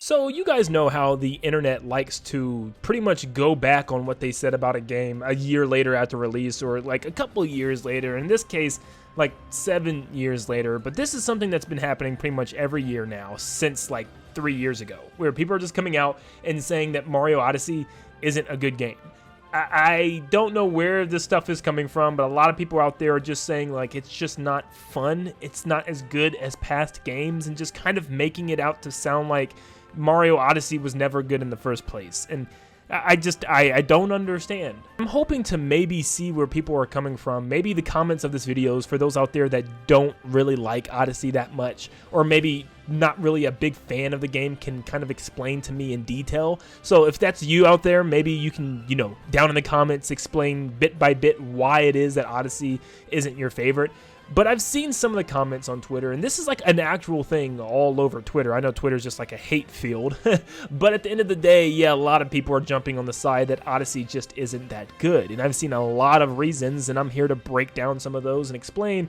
So you guys know how the internet likes to pretty much go back on what they said about a game a year later after release, or like a couple years later. In this case, like 7 years later. But this is something that's been happening pretty much every year now since like 3 years ago, where people are just coming out and saying that Mario Odyssey isn't a good game. I don't know where this stuff is coming from, but a lot of people out there are just saying like it's just not fun, it's not as good as past games, and just kind of making it out to sound like Mario Odyssey was never good in the first place. And I don't understand. I'm hoping to maybe see where people are coming from. Maybe the comments of this video is for those out there that don't really like Odyssey that much, or maybe not really a big fan of the game, can kind of explain to me in detail. So if that's you out there, maybe you can, down in the comments explain bit by bit why it is that Odyssey isn't your favorite. But I've seen some of the comments on Twitter, and this is like an actual thing all over Twitter. I know Twitter's just like a hate field, but at the end of the day, yeah, a lot of people are jumping on the side that Odyssey just isn't that good. And I've seen a lot of reasons, and I'm here to break down some of those and explain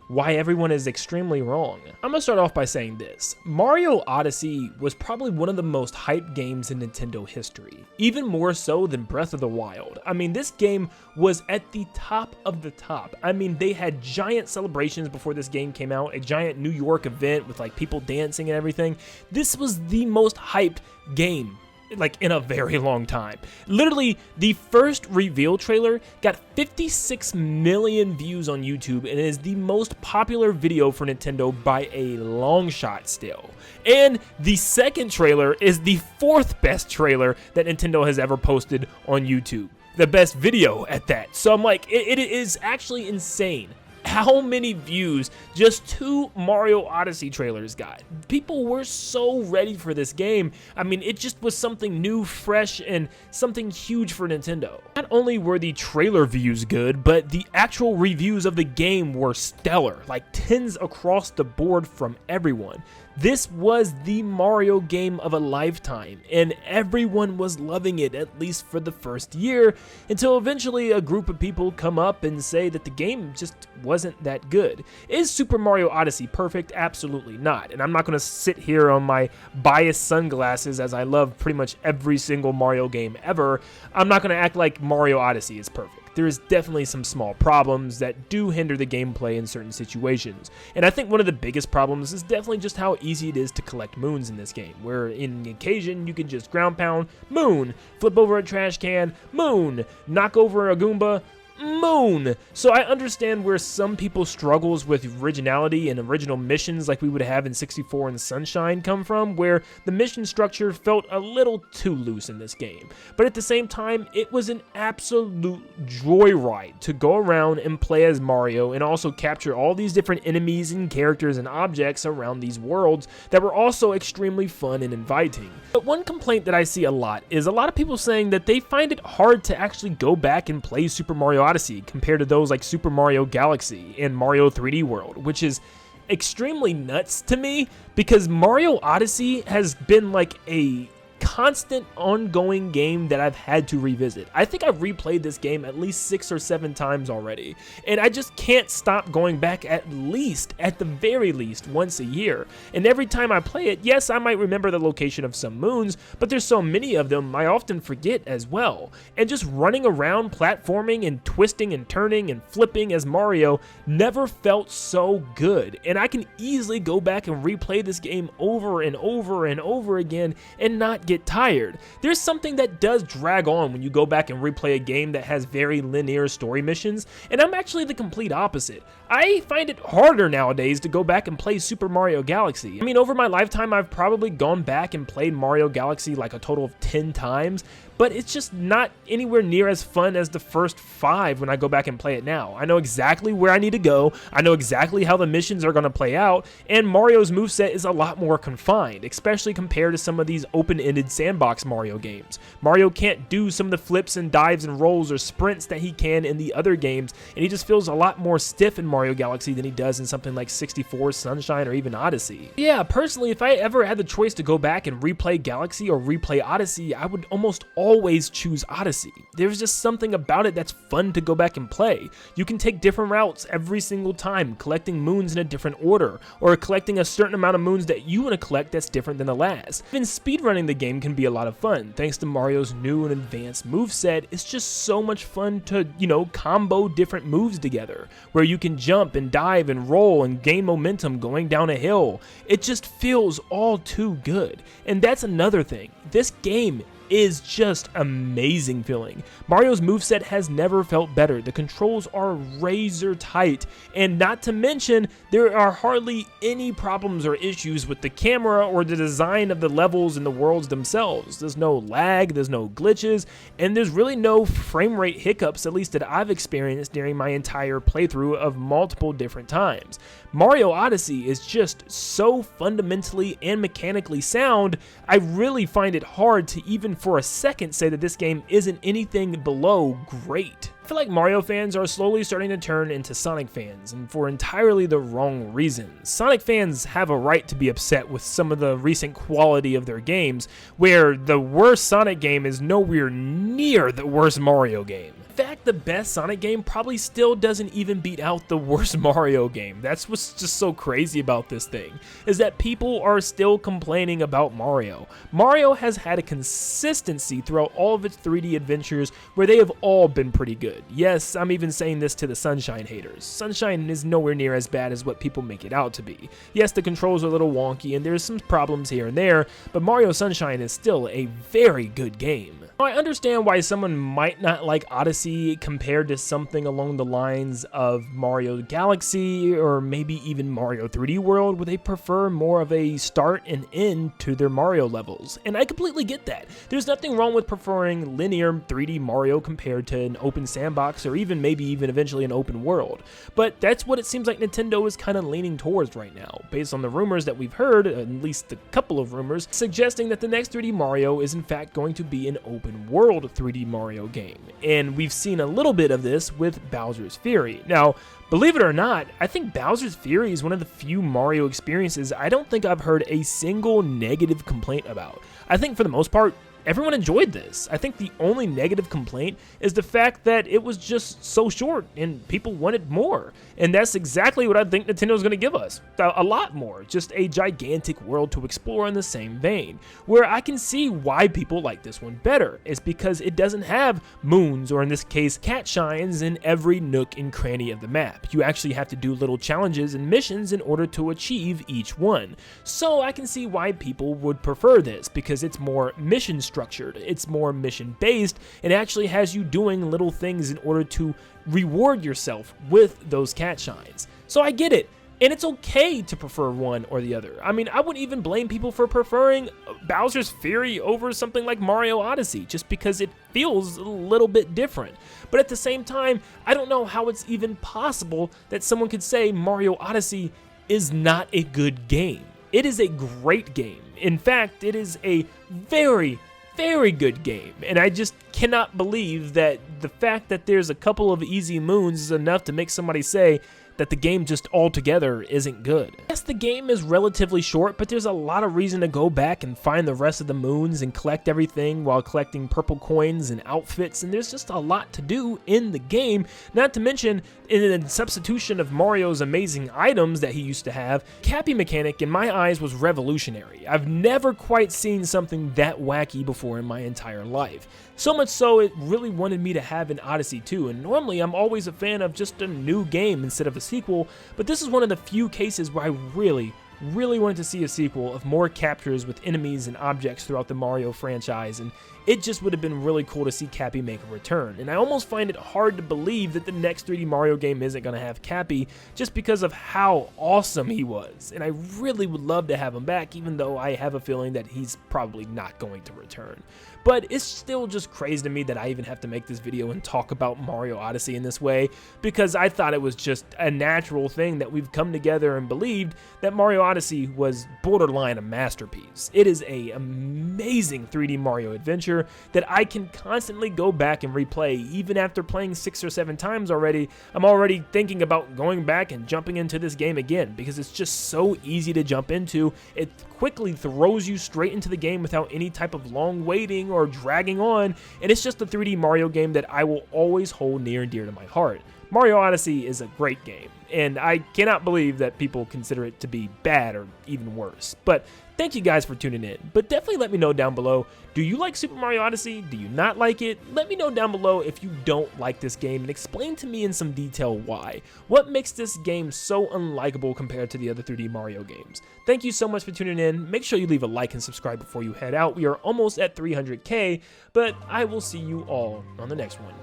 why everyone is extremely wrong. I'm gonna start off by saying this. Mario Odyssey was probably one of the most hyped games in Nintendo history, even more so than Breath of the Wild. I mean, this game was at the top of the top. I mean, they had giant celebrations before this game came out, a giant New York event with like people dancing and everything. This was the most hyped game like in a very long time. Literally, the first reveal trailer got 56 million views on YouTube and is the most popular video for Nintendo by a long shot still. And the second trailer is the fourth best trailer that Nintendo has ever posted on YouTube. The best video at that. So I'm like, it is actually insane how many views just 2 Mario Odyssey trailers got. People were so ready for this game. I mean, it just was something new, fresh, and something huge for Nintendo. Not only were the trailer views good, but the actual reviews of the game were stellar, like 10s across the board from everyone. This was the Mario game of a lifetime, and everyone was loving it, at least for the first year, until eventually a group of people come up and say that the game just wasn't that good. Is Super Mario Odyssey perfect? Absolutely not. And I'm not going to sit here on my biased sunglasses, as I love pretty much every single Mario game ever. I'm not going to act like Mario Odyssey is perfect. There is definitely some small problems that do hinder the gameplay in certain situations. And I think one of the biggest problems is definitely just how easy it is to collect moons in this game, where in occasion you can just ground pound, moon, flip over a trash can, moon, knock over a Goomba, moon. So I understand where some people struggles with originality and original missions like we would have in 64 and Sunshine come from, where the mission structure felt a little too loose in this game. But at the same time, it was an absolute joyride to go around and play as Mario and also capture all these different enemies and characters and objects around these worlds that were also extremely fun and inviting. But one complaint that I see a lot is a lot of people saying that they find it hard to actually go back and play Super Mario Odyssey compared to those like Super Mario Galaxy and Mario 3D World, which is extremely nuts to me because Mario Odyssey has been like a constant ongoing game that I've had to revisit. I think I've replayed this game at least 6 or 7 times already, and I just can't stop going back at the very least once a year. And every time I play it, yes, I might remember the location of some moons, but there's so many of them I often forget as well. And just running around platforming and twisting and turning and flipping as Mario never felt so good. And I can easily go back and replay this game over and over and over again and not get tired. There's something that does drag on when you go back and replay a game that has very linear story missions, and I'm actually the complete opposite. I find it harder nowadays to go back and play Super Mario Galaxy. I mean, over my lifetime, I've probably gone back and played Mario Galaxy like a total of 10 times, but it's just not anywhere near as fun as the first 5 when I go back and play it now. I know exactly where I need to go, I know exactly how the missions are going to play out, and Mario's moveset is a lot more confined, especially compared to some of these open-ended sandbox Mario games. Mario can't do some of the flips and dives and rolls or sprints that he can in the other games, and he just feels a lot more stiff in Mario Galaxy than he does in something like 64, Sunshine, or even Odyssey. Yeah, personally, if I ever had the choice to go back and replay Galaxy or replay Odyssey, I would almost always choose Odyssey. There's just something about it that's fun to go back and play. You can take different routes every single time, collecting moons in a different order, or collecting a certain amount of moons that you want to collect that's different than the last. Even speedrunning the game can be a lot of fun. Thanks to Mario's new and advanced moveset, it's just so much fun to, combo different moves together, where you can jump and dive and roll and gain momentum going down a hill. It just feels all too good. And that's another thing. This game is just amazing feeling. Mario's moveset has never felt better. The controls are razor tight, and not to mention, there are hardly any problems or issues with the camera or the design of the levels and the worlds themselves. There's no lag, there's no glitches, and there's really no frame rate hiccups, at least that I've experienced during my entire playthrough of multiple different times. Mario Odyssey is just so fundamentally and mechanically sound, I really find it hard to even for a second say that this game isn't anything below great. I feel like Mario fans are slowly starting to turn into Sonic fans, and for entirely the wrong reasons. Sonic fans have a right to be upset with some of the recent quality of their games, where the worst Sonic game is nowhere near the worst Mario game. In fact, the best Sonic game probably still doesn't even beat out the worst Mario game. That's what's just so crazy about this thing, is that people are still complaining about Mario. Mario has had a consistency throughout all of its 3D adventures where they have all been pretty good. Yes, I'm even saying this to the Sunshine haters. Sunshine is nowhere near as bad as what people make it out to be. Yes, the controls are a little wonky and there's some problems here and there, but Mario Sunshine is still a very good game. I understand why someone might not like Odyssey compared to something along the lines of Mario Galaxy or maybe even Mario 3D World, where they prefer more of a start and end to their Mario levels. And I completely get that. There's nothing wrong with preferring linear 3D Mario compared to an open sandbox or even maybe even eventually an open world. But that's what it seems like Nintendo is kind of leaning towards right now, based on the rumors that we've heard, at least a couple of rumors, suggesting that the next 3D Mario is in fact going to be an open world 3D Mario game, and we've seen a little bit of this with Bowser's Fury. Now, believe it or not, I think Bowser's Fury is one of the few Mario experiences I don't think I've heard a single negative complaint about. I think for the most part, everyone enjoyed this. I think the only negative complaint is the fact that it was just so short and people wanted more. And that's exactly what I think Nintendo's going to give us. A lot more. Just a gigantic world to explore in the same vein. Where I can see why people like this one better. It's because it doesn't have moons, or in this case, cat shines in every nook and cranny of the map. You actually have to do little challenges and missions in order to achieve each one. So I can see why people would prefer this, because it's more mission structured, it's more mission based, and actually has you doing little things in order to reward yourself with those cat shines. So I get it, and it's okay to prefer one or the other. I mean, I wouldn't even blame people for preferring Bowser's Fury over something like Mario Odyssey, just because it feels a little bit different. But at the same time, I don't know how it's even possible that someone could say Mario Odyssey is not a good game. It is a great game. In fact, it is a very good game, and I just cannot believe that the fact that there's a couple of easy moons is enough to make somebody say that the game just altogether isn't good. Yes, the game is relatively short, but there's a lot of reason to go back and find the rest of the moons and collect everything while collecting purple coins and outfits, and there's just a lot to do in the game, not to mention in the substitution of Mario's amazing items that he used to have. Cappy mechanic in my eyes was revolutionary. I've never quite seen something that wacky before in my entire life. So much so, it really wanted me to have an Odyssey 2, and normally I'm always a fan of just a new game instead of a sequel, but this is one of the few cases where I really wanted to see a sequel of more captures with enemies and objects throughout the Mario franchise, and it just would have been really cool to see Cappy make a return. And I almost find it hard to believe that the next 3D Mario game isn't going to have Cappy, just because of how awesome he was. And I really would love to have him back, even though I have a feeling that he's probably not going to return. But it's still just crazy to me that I even have to make this video and talk about Mario Odyssey in this way, because I thought it was just a natural thing that we've come together and believed that Mario Odyssey was borderline a masterpiece. It is an amazing 3D Mario adventure. character that I can constantly go back and replay. Even after playing 6 or 7 times already, I'm already thinking about going back and jumping into this game again because it's just so easy to jump into. It quickly throws you straight into the game without any type of long waiting or dragging on, and it's just a 3D Mario game that I will always hold near and dear to my heart. Mario Odyssey is a great game, and I cannot believe that people consider it to be bad or even worse. But thank you guys for tuning in. But definitely let me know down below, do you like Super Mario Odyssey? Do you not like it? Let me know down below if you don't like this game and explain to me in some detail why. What makes this game so unlikable compared to the other 3D Mario games? Thank you so much for tuning in. Make sure you leave a like and subscribe before you head out. We are almost at 300K, but I will see you all on the next one.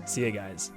See ya, guys.